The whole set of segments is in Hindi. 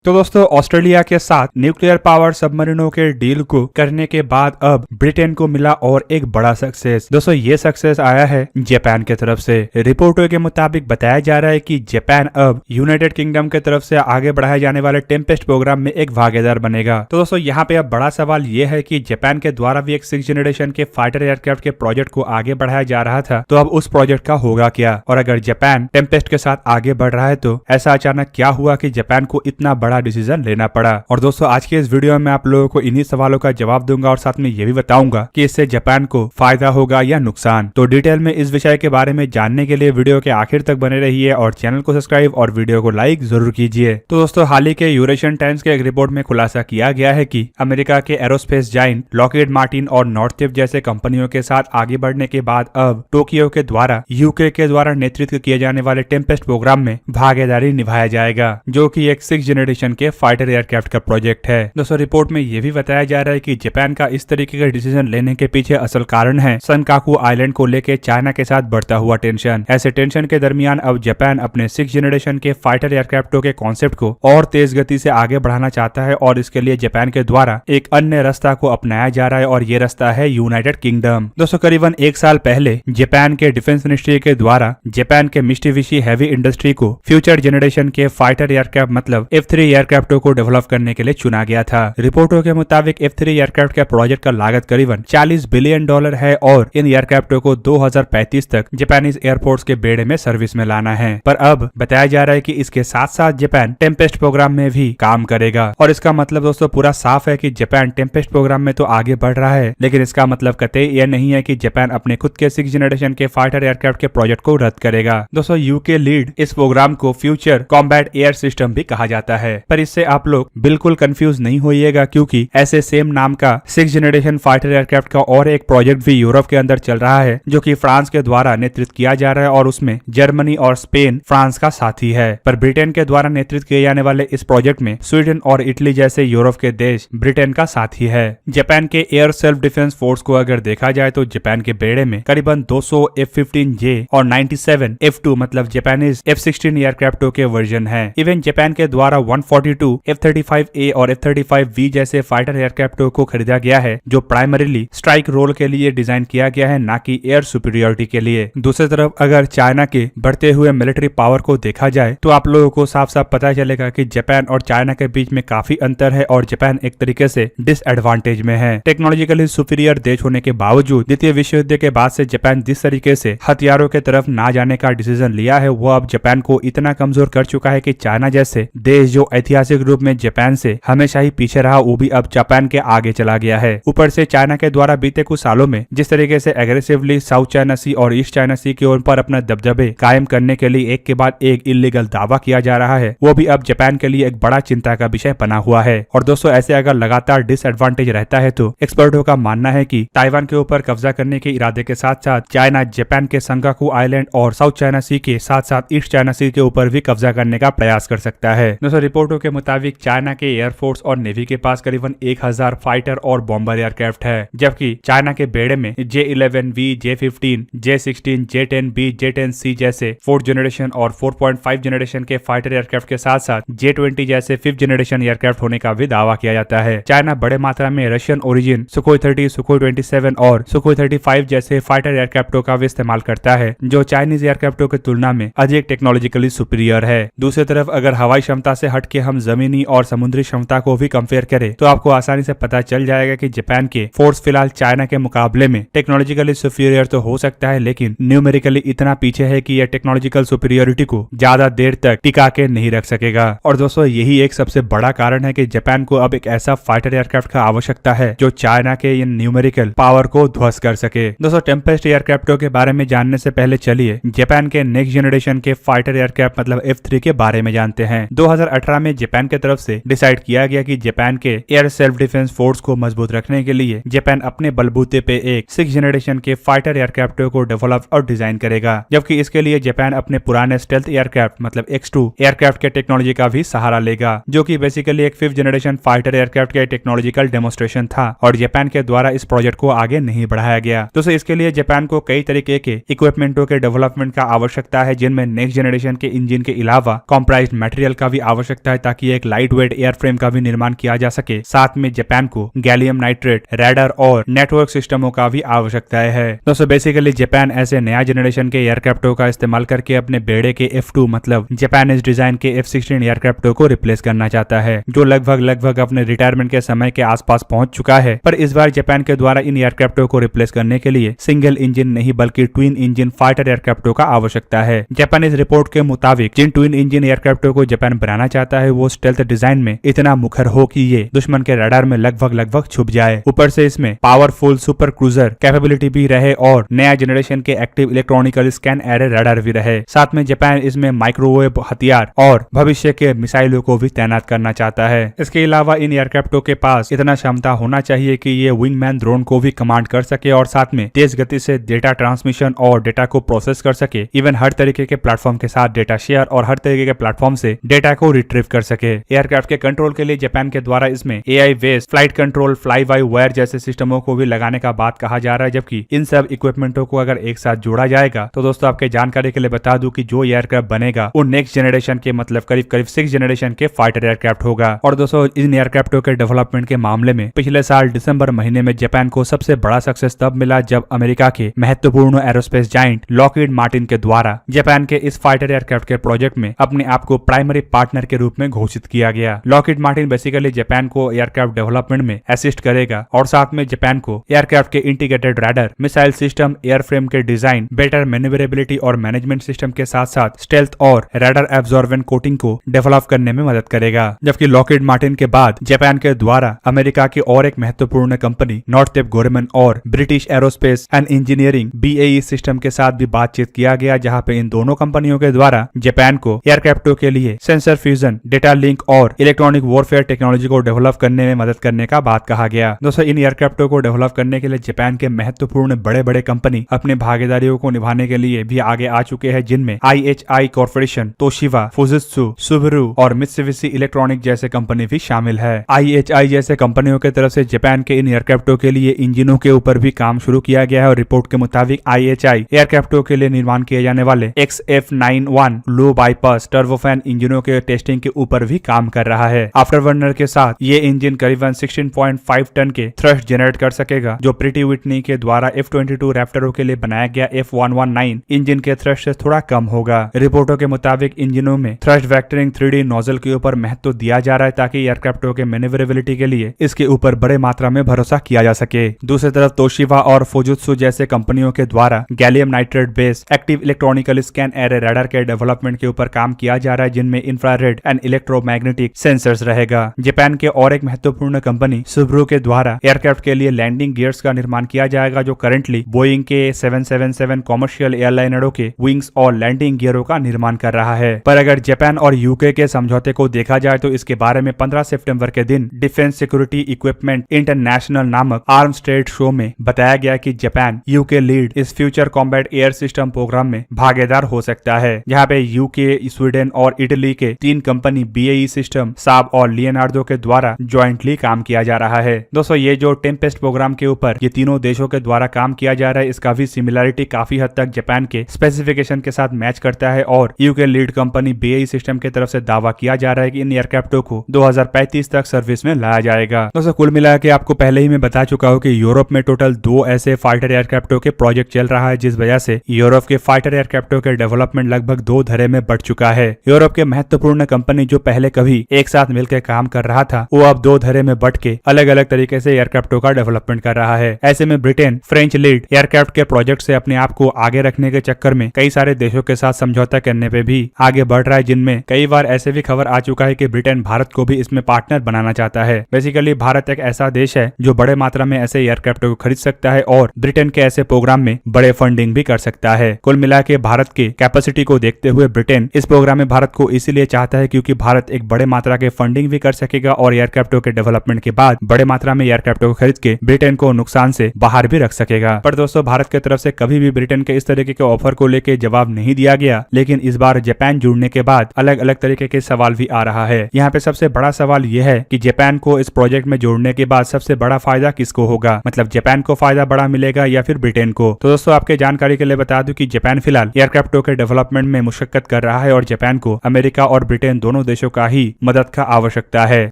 तो दोस्तों ऑस्ट्रेलिया के साथ न्यूक्लियर पावर सबमरीनों के डील को करने के बाद अब ब्रिटेन को मिला और एक बड़ा सक्सेस। दोस्तों ये सक्सेस आया है जापान के तरफ से। रिपोर्टों के मुताबिक बताया जा रहा है कि जापान अब यूनाइटेड किंगडम के तरफ से आगे बढ़ाए जाने वाले टेम्पेस्ट प्रोग्राम में एक भागीदार बनेगा। तो दोस्तों यहाँ पे अब बड़ा सवाल ये है कि जापान के द्वारा भी एक 6th जनरेशन के फाइटर एयरक्राफ्ट के प्रोजेक्ट को आगे बढ़ाया जा रहा था, तो अब उस प्रोजेक्ट का होगा क्या, और अगर जापान टेम्पेस्ट के साथ आगे बढ़ रहा है तो ऐसा अचानक क्या हुआ कि जापान को इतना बड़ा डिसीजन लेना पड़ा। और दोस्तों आज के इस वीडियो में मैं आप लोगों को इन्हीं सवालों का जवाब दूंगा और साथ में ये भी बताऊंगा कि इससे जापान को फायदा होगा या नुकसान। तो डिटेल में इस विषय के बारे में जानने के लिए वीडियो के आखिर तक बने रहिए और चैनल को सब्सक्राइब और वीडियो को लाइक जरूर कीजिए। तो दोस्तों हाल ही के यूरेशियन टाइम्स के एक रिपोर्ट में खुलासा किया गया है कि अमेरिका के एरोस्पेस जाइंट लॉकहीड मार्टिन और नॉर्थलिप जैसे कंपनियों के साथ आगे बढ़ने के बाद अब टोक्यो के द्वारा यूके के द्वारा नेतृत्व किए जाने वाले टेम्पेस्ट प्रोग्राम में भागीदारी निभाया जाएगा, जो कि एक 6th जनरेशन के फाइटर एयरक्राफ्ट का प्रोजेक्ट है। दोस्तों रिपोर्ट में यह भी बताया जा रहा है कि जापान का इस तरीके का डिसीजन लेने के पीछे असल कारण है सनकाकू आइलैंड को लेकर चाइना के साथ बढ़ता हुआ टेंशन। ऐसे टेंशन के दरमियान अब जापान अपने 6th जनरेशन के फाइटर एयरक्राफ्टों के कॉन्सेप्ट को और तेज गति से आगे बढ़ाना चाहता है और इसके लिए जापान के द्वारा एक अन्य रास्ता को अपनाया जा रहा है और ये रास्ता है यूनाइटेड किंगडम। दोस्तों करीबन एक साल पहले जापान के डिफेंस मिनिस्ट्री के द्वारा जापान के मित्सुबिशी हेवी इंडस्ट्री को फ्यूचर जनरेशन के फाइटर एयरक्राफ्ट मतलब F3 एयरक्राफ्टों को डेवलप करने के लिए चुना गया था। रिपोर्टों के मुताबिक F3 एयरक्राफ्ट का प्रोजेक्ट का लागत करीबन $40 बिलियन है और इन एयरक्राफ्टों को 2035 तक जापानीज एयरफोर्स के बेड़े में सर्विस में लाना है। पर अब बताया जा रहा है कि इसके साथ साथ जापान टेम्पेस्ट प्रोग्राम में भी काम करेगा और इसका मतलब दोस्तों पूरा साफ है कि जापान टेम्पेस्ट प्रोग्राम में तो आगे बढ़ रहा है, लेकिन इसका मतलब कतई यह नहीं है कि जापान अपने खुद के 6th जनरेशन के फाइटर एयरक्राफ्ट के प्रोजेक्ट को रद्द करेगा। दोस्तों यूके लीड इस प्रोग्राम को फ्यूचर कॉम्बैट एयर सिस्टम भी कहा जाता है, पर इससे आप लोग बिल्कुल कंफ्यूज नहीं होइएगा क्योंकि ऐसे सेम नाम का 6th जनरेशन फाइटर एयरक्राफ्ट का और एक प्रोजेक्ट भी यूरोप के अंदर चल रहा है, जो कि फ्रांस के द्वारा नेतृत्व किया जा रहा है और उसमें जर्मनी और स्पेन फ्रांस का साथी है। पर ब्रिटेन के द्वारा नेतृत्व किए जाने वाले इस प्रोजेक्ट में स्वीडन और इटली जैसे यूरोप के देश ब्रिटेन का साथी है। जापान के एयर सेल्फ डिफेंस फोर्स को अगर देखा जाए तो जापान के बेड़े में करीबन 200 F-15J और 97 F-2 मतलब जापानीज F-16 एयरक्राफ्टों के वर्जन है। इवन जापान के द्वारा 142 F-35A और F-35V जैसे फाइटर एयरक्राफ्टों को खरीदा गया है, जो प्राइमरीली स्ट्राइक रोल के लिए डिजाइन किया गया है, ना कि एयर सुपीरियोरिटी के लिए। दूसरी तरफ अगर चाइना के बढ़ते हुए मिलिट्री पावर को देखा जाए तो आप लोगों को साफ साफ पता चलेगा कि जापान और चाइना के बीच में काफी अंतर है और जापान एक तरीके से डिसएडवांटेज में है। टेक्नोलॉजिकली सुपीरियर देश होने के बावजूद द्वितीय विश्व युद्ध के बाद से जापान जिस तरीके से हथियारों के तरफ ना जाने का डिसीजन लिया है, वो अब जापान को इतना कमजोर कर चुका है कि चाइना जैसे देश जो ऐतिहासिक रूप में जापान से हमेशा ही पीछे रहा, वो भी अब जापान के आगे चला गया है। ऊपर से चाइना के द्वारा बीते कुछ सालों में जिस तरीके से एग्रेसिवली साउथ चाइना सी और ईस्ट चाइना सी के ऊपर अपना दबदबे कायम करने के लिए एक के बाद एक इलीगल दावा किया जा रहा है, वो भी अब जापान के लिए एक बड़ा चिंता का विषय बना हुआ है। और दोस्तों ऐसे अगर लगातार डिसएडवांटेज रहता है तो एक्सपर्टों का मानना है कि ताइवान के ऊपर कब्जा करने के इरादे के साथ साथ चाइना जापान के संगाकू आइलैंड और साउथ चाइना सी के साथ साथ ईस्ट चाइना सी के ऊपर भी कब्जा करने का प्रयास कर सकता है। दोस्तों रिपोर्टों के मुताबिक चाइना के एयरफोर्स और नेवी के पास करीबन 1000 फाइटर और बॉम्बर एयरक्राफ्ट है, जबकि चाइना के बेड़े में J-11V, J-15, J-16, J-10B, J-10C जैसे 4th जनरेशन और 4.5 जनरेशन के फाइटर एयरक्राफ्ट के साथ साथ J-20 जैसे 5th जनरेशन एयरक्राफ्ट होने का भी दावा किया जाता है। चाइना बड़े मात्रा में रशियन ओरिजिन सुखोई 30, सुखोई 27 और सुखोई 35 जैसे फाइटर एयरक्राफ्टों का भी इस्तेमाल करता है, जो चाइनीज एयरक्राफ्टों की तुलना में अधिक टेक्नोलॉजिकली सुपीरियर है। दूसरी तरफ अगर हवाई क्षमता से हटके हम जमीनी और समुद्री क्षमता को भी कंपेयर करें तो आपको आसानी से पता चल जाएगा कि जापान के फोर्स फिलहाल चाइना के मुकाबले में टेक्नोलॉजिकली सुपीरियर तो हो सकता है, लेकिन न्यूमेरिकली इतना पीछे है कि यह टेक्नोलॉजिकल सुपीरियोरिटी को ज्यादा देर तक टिका के नहीं रख सकेगा। और दोस्तों यही एक सबसे बड़ा कारण है कि जापान को अब एक ऐसा फाइटर एयरक्राफ्ट का आवश्यकता है जो चाइना के इन न्यूमेरिकल पावर को ध्वस्त कर सके। दोस्तों टेम्पेस्ट एयरक्राफ्टों के बारे में जानने से पहले चलिए जापान के नेक्स्ट जनरेशन के फाइटर एयरक्राफ्ट मतलब F-3 के बारे में जानते हैं। 2018 में जापान के तरफ से डिसाइड किया गया कि जापान के एयर सेल्फ डिफेंस फोर्स को मजबूत रखने के लिए जापान अपने बलबूते पे एक 6th जनरेशन के फाइटर एयरक्राफ्टों को डेवलप और डिजाइन करेगा, जबकि इसके लिए जापान अपने पुराने स्टेल्थ एयरक्राफ्ट मतलब X-2 एयरक्राफ्ट के टेक्नोलॉजी का भी सहारा लेगा, जो कि बेसिकली एक 5th जनरेशन फाइटर एयरक्राफ्ट के टेक्नोलॉजिकल डेमोन्स्ट्रेशन था और जापान के द्वारा इस प्रोजेक्ट को आगे नहीं बढ़ाया गया। दोस्तों इसके लिए जापान को कई तरीके के इक्विपमेंटों के डेवलपमेंट का आवश्यकता है, जिनमें नेक्स्ट जनरेशन के इंजन के अलावा कॉम्प्राइज्ड मटेरियल का भी आवश्यकता जाए ताकि एक लाइट वेट एयरफ्रेम का भी निर्माण किया जा सके। साथ में जापान को गैलियम नाइट्रेट, रैडर और नेटवर्क सिस्टमों का भी आवश्यकता है। दोस्तों बेसिकली जापान ऐसे नया जनरेशन के एयरक्राफ्टों का इस्तेमाल करके अपने बेड़े के F2 मतलब जापानीज डिजाइन के F-16 एयरक्राफ्टों को रिप्लेस करना चाहता है, जो लगभग अपने रिटायरमेंट के समय के आसपास पहुंच चुका है। पर इस बार जापान के द्वारा इन एयरक्राफ्टों को रिप्लेस करने के लिए सिंगल इंजन नहीं बल्कि ट्विन इंजन फाइटर एयरक्राफ्टों का आवश्यकता है। जापानीज रिपोर्ट के मुताबिक जिन ट्विन इंजन एयरक्राफ्टों को जापान बनाना चाहता है वो स्टेल्थ डिजाइन में इतना मुखर हो कि ये दुश्मन के रडार में लगभग छुप जाए। ऊपर से इसमें पावरफुल सुपर क्रूजर कैपेबिलिटी भी रहे और नया जनरेशन के active electronical scan array radar भी रहे। साथ में जापान इसमें माइक्रोवेव हथियार और भविष्य के मिसाइलों को भी तैनात करना चाहता है। इसके अलावा इन एयरक्राफ्टों के पास इतना क्षमता होना चाहिए कि ये विंगमैन ड्रोन को भी कमांड कर सके और साथ में तेज गति से डेटा ट्रांसमिशन और डेटा को प्रोसेस कर सके। इवन हर तरीके के प्लेटफॉर्म के साथ डेटा शेयर और हर तरीके के प्लेटफॉर्म से डेटा को रिट्रीव कर सके। एयरक्राफ्ट के कंट्रोल के लिए जापान के द्वारा इसमें AI based flight control, fly by wire जैसे सिस्टमों को भी लगाने का बात कहा जा रहा है। जबकि इन सब इक्विपमेंटों को अगर एक साथ जोड़ा जाएगा तो दोस्तों आपके जानकारी के लिए बता दूं कि जो एयरक्राफ्ट बनेगा वो नेक्स्ट जनरेशन के मतलब करीब 6 जनरेशन के फाइटर एयरक्राफ्ट होगा। और दोस्तों इन एयरक्राफ्टों के डेवलपमेंट के मामले में पिछले साल दिसंबर महीने में जापान को सबसे बड़ा सक्सेस तब मिला जब अमेरिका के महत्वपूर्ण एरोस्पेस जाइंट लॉकहीड मार्टिन के द्वारा जापान के इस फाइटर एयरक्राफ्ट के प्रोजेक्ट में अपने आप को प्राइमरी पार्टनर के रूप में घोषित किया गया। लॉकहीड मार्टिन बेसिकली जापान को एयरक्राफ्ट डेवलपमेंट में असिस्ट करेगा और साथ में जापान को एयरक्राफ्ट के integrated radar, missile system, airframe के डिजाइन, बेटर मैन्यूवरेबिलिटी और मैनेजमेंट सिस्टम के साथ साथ स्टेल्थ और रडार एब्जॉर्बेंट कोटिंग को डेवलप करने में मदद करेगा। जबकि लॉकहीड मार्टिन के बाद जापान के द्वारा अमेरिका की और एक महत्वपूर्ण कंपनी नॉर्थेप गोरेमन और British aerospace and engineering BAE system के साथ भी बातचीत किया गया, जहां पे इन दोनों कंपनियों के द्वारा जापान को एयरक्राफ्टों के लिए सेंसर फ्यूजन, डेटा लिंक और इलेक्ट्रॉनिक वॉरफेयर टेक्नोलॉजी को डेवलप करने में मदद करने का बात कहा गया। दोस्तों इन एयरक्राफ्टों को डेवलप करने के लिए जापान के महत्वपूर्ण बड़े कंपनी अपने भागीदारियों को निभाने के लिए भी आगे आ चुके हैं, जिनमें IHI corporation, Toshiba, Fujitsu, Subaru और मित्सुबिशी इलेक्ट्रॉनिक जैसे कंपनी भी शामिल है। IHI जैसे कंपनियों की तरफ से जापान के इन एयरक्राफ्टों के लिए इंजनों के ऊपर भी काम शुरू किया गया है और रिपोर्ट के मुताबिक IHI एयरक्राफ्टों के लिए निर्माण किए जाने वाले XF91 लो बाईपास टर्बोफैन इंजनों के टेस्टिंग के ऊपर भी काम कर रहा है। आफ्टरबर्नर के साथ ये इंजन करीबन 16.5 टन के थ्रस्ट जनरेट कर सकेगा, जो प्रीटी विटनी के द्वारा F-22 रैप्टरों के लिए बनाया गया F-119 इंजन के थ्रस्ट से थोड़ा कम होगा। रिपोर्टों के मुताबिक इंजनों में थ्रस्ट वेक्टरिंग 3D नोजल के ऊपर महत्व दिया जा रहा है ताकि एयरक्राफ्टों के मैन्यूवरेबिलिटी के लिए इसके ऊपर बड़े मात्रा में भरोसा किया जा सके। दूसरी तरफ तोशिबा और फुजित्सु जैसे कंपनियों के द्वारा gallium nitrate based active electronical scan array radar के डेवलपमेंट के ऊपर काम किया जा रहा है, जिनमें इंफ्रारेड एंड इलेक्ट्रोमैग्नेटिक सेंसर्स रहेगा। जापान के और एक महत्वपूर्ण कंपनी सुबारू के द्वारा एयरक्राफ्ट के लिए लैंडिंग गियर्स का निर्माण किया जाएगा, जो करंटली बोइंग के 777 कॉमर्शियल एयरलाइनरों के विंग्स और लैंडिंग गियरों का निर्माण कर रहा है। पर अगर जापान और यूके के समझौते को देखा जाए तो इसके बारे में 15 सितंबर के दिन डिफेंस सिक्योरिटी इक्विपमेंट इंटरनेशनल नामक आर्म्स ट्रेड शो में बताया गया कि जापान यूके लीड इस future combat air system program में भागीदार हो सकता है, जहां पे यूके, स्वीडन और इटली के 3 कंपनी BAE सिस्टम, साब और लियोनार्डो के द्वारा ज्वाइंटली काम किया जा रहा है। दोस्तों ये जो टेम्पेस्ट प्रोग्राम के ऊपर ये तीनों देशों के द्वारा काम किया जा रहा है, इसका भी सिमिलरिटी काफी हद तक जापान के स्पेसिफिकेशन के साथ मैच करता है और UK lead company BAE system की तरफ से दावा किया जा रहा है कि इन एयरक्राफ्टों को 2035 तक सर्विस में लाया जाएगा। दोस्तों कुल मिला के आपको पहले ही मैं बता चुका हूं कि यूरोप में टोटल 2 ऐसे फाइटर एयरक्राफ्टों के प्रोजेक्ट चल रहा है, जिस वजह से यूरोप के फाइटर एयरक्राफ्टों के डेवलपमेंट लगभग 2 धरे में बढ़ चुका है। यूरोप के महत्वपूर्ण कंपनी जो पहले कभी एक साथ मिलकर काम कर रहा था, वो अब 2 धरे में बढ़ के अलग अलग तरीके से एयरक्राफ्टों का डेवलपमेंट कर रहा है। ऐसे में ब्रिटेन फ्रेंच लीड एयरक्राफ्ट के प्रोजेक्ट से अपने आप को आगे रखने के चक्कर में कई सारे देशों के साथ समझौता करने पे भी आगे बढ़ रहा है, जिनमें कई बार ऐसे भी खबर आ चुका है कि ब्रिटेन भारत को भी इसमें पार्टनर बनाना चाहता है। बेसिकली भारत एक ऐसा देश है जो बड़े मात्रा में ऐसे एयरक्राफ्टों को खरीद सकता है और ब्रिटेन के ऐसे प्रोग्राम में बड़े फंडिंग भी कर सकता है। कुल मिला के भारत के कैपेसिटी को देखते हुए ब्रिटेन इस प्रोग्राम में भारत को इसीलिए चाहता है क्योंकि भारत एक बड़े मात्रा के फंडिंग भी कर सकेगा और एयरक्राफ्टों के डेवलपमेंट के बाद बड़े मात्रा में एयरक्राफ्टों को खरीद के ब्रिटेन को नुकसान से बाहर भी रख सकेगा। पर दोस्तों भारत की तरफ से कभी भी ब्रिटेन के इस तरीके के ऑफर को लेकर जवाब नहीं दिया गया, लेकिन इस बार जापान जुड़ने के बाद अलग अलग तरीके के सवाल भी आ रहा है। यहाँ पे सबसे बड़ा सवाल यह है कि जापान को इस प्रोजेक्ट में जोड़ने के बाद सबसे बड़ा फायदा किसको होगा, मतलब जापान को फायदा बड़ा मिलेगा या फिर ब्रिटेन को। तो दोस्तों आपके जानकारी के लिए बता दूं कि जापान फिलहाल एयरक्राफ्टों के डेवलपमेंट में मुशक्कत कर रहा है और जापान को अमेरिका और ब्रिटेन दोनों दोनों देशों का ही मदद का आवश्यकता है।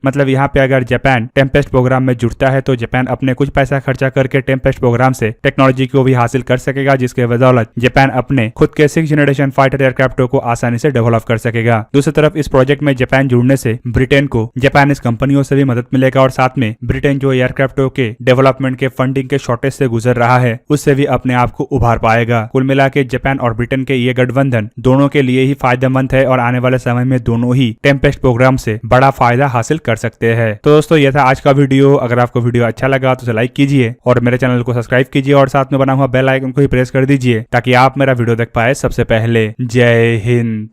मतलब यहाँ पे अगर जापान टेम्पेस्ट प्रोग्राम में जुड़ता है तो जापान अपने कुछ पैसा खर्चा करके टेम्पेस्ट प्रोग्राम से टेक्नोलॉजी को भी हासिल कर सकेगा, जिसके बदौलत जापान अपने खुद के 6th जनरेशन फाइटर एयरक्राफ्टों को आसानी से डेवलप कर सकेगा। दूसरी तरफ इस प्रोजेक्ट में जापान जुड़ने से ब्रिटेन को जापानीज कंपनियों से भी मदद मिलेगा और साथ में ब्रिटेन जो एयरक्राफ्टों के डेवलपमेंट के फंडिंग के शॉर्टेज से गुजर रहा है उससे भी अपने आप को उभार पाएगा। कुल मिला के जापान और ब्रिटेन के ये गठबंधन दोनों के लिए ही फायदेमंद है और आने वाले समय में दोनों ही टेम्पेस्ट प्रोग्राम से बड़ा फायदा हासिल कर सकते हैं। तो दोस्तों यह था आज का वीडियो। अगर आपको वीडियो अच्छा लगा तो लाइक कीजिए और मेरे चैनल को सब्सक्राइब कीजिए और साथ में बना हुआ बेल आइकन को ही प्रेस कर दीजिए ताकि आप मेरा वीडियो देख पाए सबसे पहले। जय हिंद।